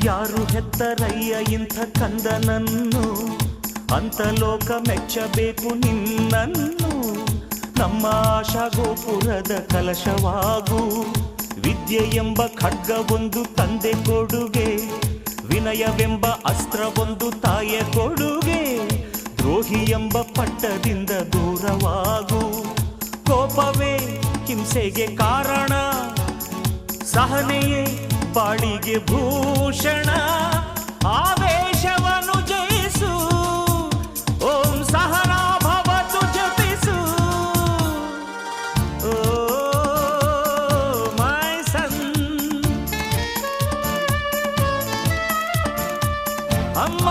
ಯಾರು ಹೆತ್ತರಯ್ಯ ಇಂಥ ಕಂದನನ್ನು, ಅಂತ ಲೋಕ ಮೆಚ್ಚಬೇಕು ನಿನ್ನನ್ನು. ನಮ್ಮ ಆಶಾ ಗೋಪುರದ ಕಲಶವಾಗು, ವಿದ್ಯೆ ಎಂಬ ಖಡ್ಗವೊಂದು ತಂದೆ ಕೊಡುಗೆ, ವಿನಯವೆಂಬ ಅಸ್ತ್ರವೊಂದು ತಾಯ ಕೊಡುಗೆ. ದ್ರೋಹಿ ಎಂಬ ಪಟ್ಟದಿಂದ ದೂರವಾಗು, ಕೋಪವೇ ಹಿಂಸೆಗೆ ಕಾರಣ, ಸಹನೆಯೇ ಬಾಳಿಗೆ ಭೂಷಣ. ಆವೇಶವನ್ನು ಜಯಿಸು, ಓಂ ಸಹನಾ ಭವತು ಜಪಿಸು. ಓ ಮೈ ಸನ್, ಅಮ್ಮ